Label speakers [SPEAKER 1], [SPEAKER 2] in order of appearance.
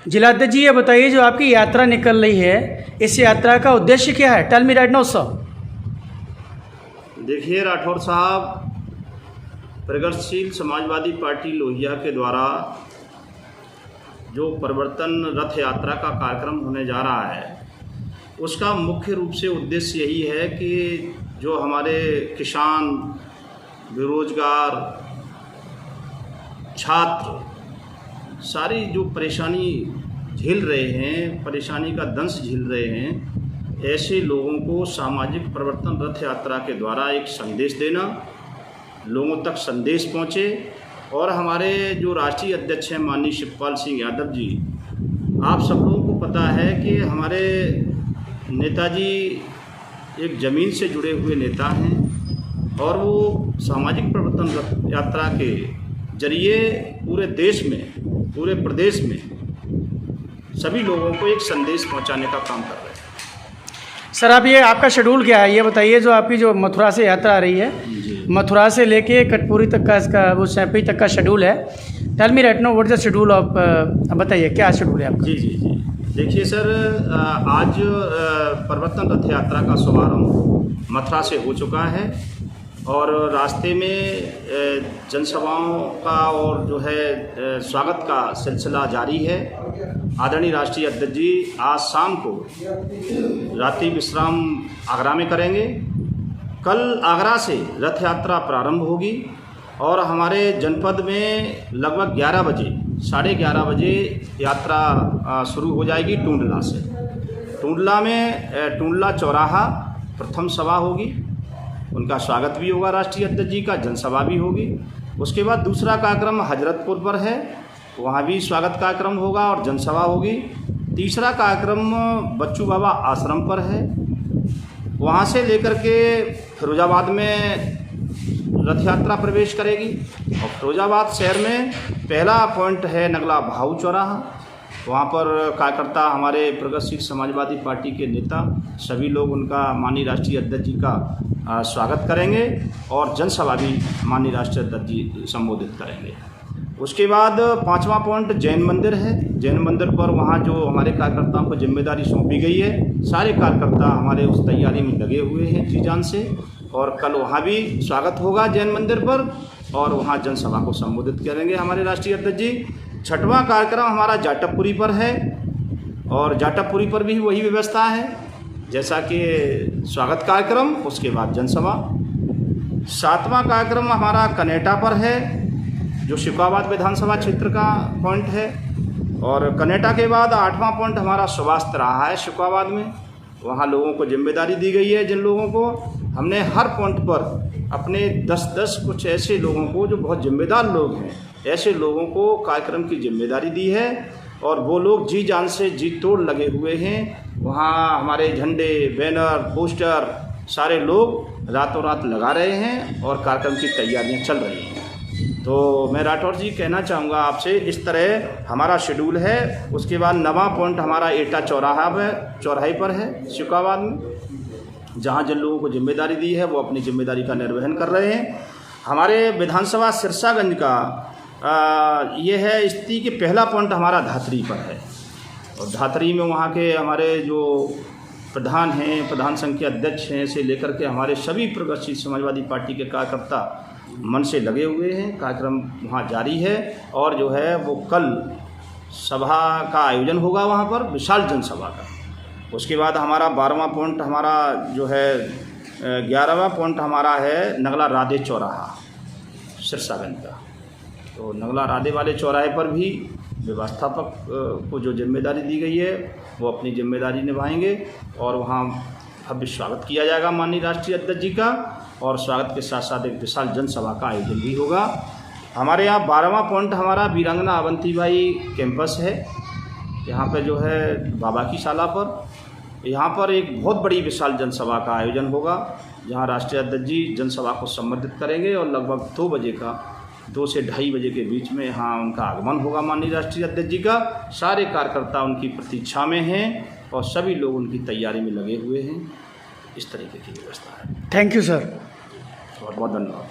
[SPEAKER 1] जिलाध्यक्ष जी, ये बताइए, जो आपकी यात्रा निकल रही है, इस यात्रा का उद्देश्य क्या है? Tell me right now sir.
[SPEAKER 2] देखिए राठौर साहब, प्रगतिशील समाजवादी पार्टी लोहिया के द्वारा जो परिवर्तन रथ यात्रा का कार्यक्रम होने जा रहा है, उसका मुख्य रूप से उद्देश्य यही है कि जो हमारे किसान, बेरोजगार, छात्र सारी जो परेशानी झेल रहे हैं, परेशानी का दंश झेल रहे हैं, ऐसे लोगों को सामाजिक परिवर्तन रथ यात्रा के द्वारा एक संदेश देना, लोगों तक संदेश पहुंचे। और हमारे जो राष्ट्रीय अध्यक्ष हैं माननीय शिवपाल सिंह यादव जी, आप सब लोगों को पता है कि हमारे नेताजी एक ज़मीन से जुड़े हुए नेता हैं और वो सामाजिक परिवर्तन रथ यात्रा के जरिए पूरे देश में, पूरे प्रदेश में सभी लोगों को एक संदेश पहुंचाने का काम कर रहे हैं।
[SPEAKER 1] सर, आप ये आपका शेड्यूल क्या है, ये बताइए। जो आपकी जो मथुरा से यात्रा आ रही है, मथुरा से लेके कटपुरी तक का इसका वो सैंपई तक का शेड्यूल है। Tell me right now what is the schedule of, बताइए क्या शेड्यूल है आपका?
[SPEAKER 2] जी देखिए सर, आज परिवर्तन रथ यात्रा का शुभारंभ मथुरा से हो चुका है और रास्ते में जनसभाओं का और जो है स्वागत का सिलसिला जारी है। आदरणीय राष्ट्रीय अध्यक्ष जी आज शाम को रात्रि विश्राम आगरा में करेंगे। कल आगरा से रथ यात्रा प्रारंभ होगी और हमारे जनपद में लगभग 11 बजे, 11:30 बजे यात्रा शुरू हो जाएगी टूंडला से। टूंडला में टूंडला चौराहा प्रथम सभा होगी, उनका स्वागत भी होगा राष्ट्रीय अध्यक्ष जी का, जनसभा भी होगी। उसके बाद दूसरा कार्यक्रम हजरतपुर पर है, वहाँ भी स्वागत कार्यक्रम होगा और जनसभा होगी। तीसरा कार्यक्रम बच्चू बाबा आश्रम पर है, वहाँ से लेकर के फिरोजाबाद में रथ यात्रा प्रवेश करेगी और फिरोजाबाद शहर में पहला पॉइंट है नगला भाऊ चौराहा। वहाँ पर कार्यकर्ता, हमारे प्रगतिशील समाजवादी पार्टी के नेता सभी लोग उनका माननीय राष्ट्रीय अध्यक्ष जी का स्वागत करेंगे और जनसभा भी माननीय राष्ट्रीय अध्यक्ष जी संबोधित करेंगे। उसके बाद 5वां पॉइंट जैन मंदिर है। जैन मंदिर पर वहाँ जो हमारे कार्यकर्ताओं को जिम्मेदारी सौंपी गई है, सारे कार्यकर्ता हमारे उस तैयारी में लगे हुए हैं जी जान से, और कल वहाँ भी स्वागत होगा जैन मंदिर पर और वहाँ जनसभा को संबोधित करेंगे हमारे राष्ट्रीय अध्यक्ष जी। 6वां कार्यक्रम हमारा जाटवपुरी पर है और जाटवपुरी पर भी वही व्यवस्था है जैसा कि स्वागत कार्यक्रम, उसके बाद जनसभा। 7वां कार्यक्रम हमारा कनेटा पर है जो शिकाबाद विधानसभा क्षेत्र का पॉइंट है और कनेटा के बाद 8वां पॉइंट हमारा सुभाष रहा है शिकाबाद में। वहाँ लोगों को जिम्मेदारी दी गई है, जिन लोगों को हमने हर पॉइंट पर अपने 10-10 कुछ ऐसे लोगों को जो बहुत जिम्मेदार लोग हैं, ऐसे लोगों को कार्यक्रम की जिम्मेदारी दी है और वो लोग जी जान से जी तोड़ लगे हुए हैं। वहाँ हमारे झंडे, बैनर, पोस्टर सारे लोग रातों रात लगा रहे हैं और कार्यक्रम की तैयारियां चल रही हैं। तो मैं राठौर जी कहना चाहूँगा आपसे, इस तरह हमारा शेड्यूल है। उसके बाद 9वां पॉइंट हमारा एटा चौराहे पर है शिकाबाद में, जहाँ जिन लोगों को जिम्मेदारी दी है वो अपनी जिम्मेदारी का निर्वहन कर रहे हैं। हमारे विधानसभा सिरसागंज का ये है स्थिति कि पहला पॉइंट हमारा धातरी पर है और धातरी में वहाँ के हमारे जो प्रधान हैं, प्रधान संघ के अध्यक्ष हैं से लेकर के हमारे सभी प्रगतिशील समाजवादी पार्टी के कार्यकर्ता मन से लगे हुए हैं। कार्यक्रम वहाँ जारी है और जो है वो कल सभा का आयोजन होगा वहाँ पर, विशाल जनसभा का। उसके बाद हमारा 12वां पॉइंट हमारा जो है 11वां पॉइंट हमारा है नगला राधे चौराहा सिरसागंज का। तो नगला राधे वाले चौराहे पर भी व्यवस्थापक को जो जिम्मेदारी दी गई है वो अपनी जिम्मेदारी निभाएंगे और वहाँ भव्य स्वागत किया जाएगा माननीय राष्ट्रीय अध्यक्ष जी का और स्वागत के साथ साथ एक विशाल जनसभा का आयोजन भी होगा। हमारे यहाँ 12वां पॉइंट हमारा वीरांगना अवंतीबाई कैंपस है, यहाँ पे जो है बाबा की शाला पर। यहाँ पर एक बहुत बड़ी विशाल जनसभा का आयोजन होगा जहाँ राष्ट्रीय अध्यक्ष जी जनसभा को संबोधित करेंगे और लगभग 2 बजे का 2 से 2:30 बजे के बीच में यहाँ उनका आगमन होगा माननीय राष्ट्रीय अध्यक्ष जी का। सारे कार्यकर्ता उनकी प्रतीक्षा में हैं और सभी लोग उनकी तैयारी में लगे हुए हैं। इस तरीके की व्यवस्था है।
[SPEAKER 1] Thank you sir.
[SPEAKER 2] बहुत बहुत धन्यवाद।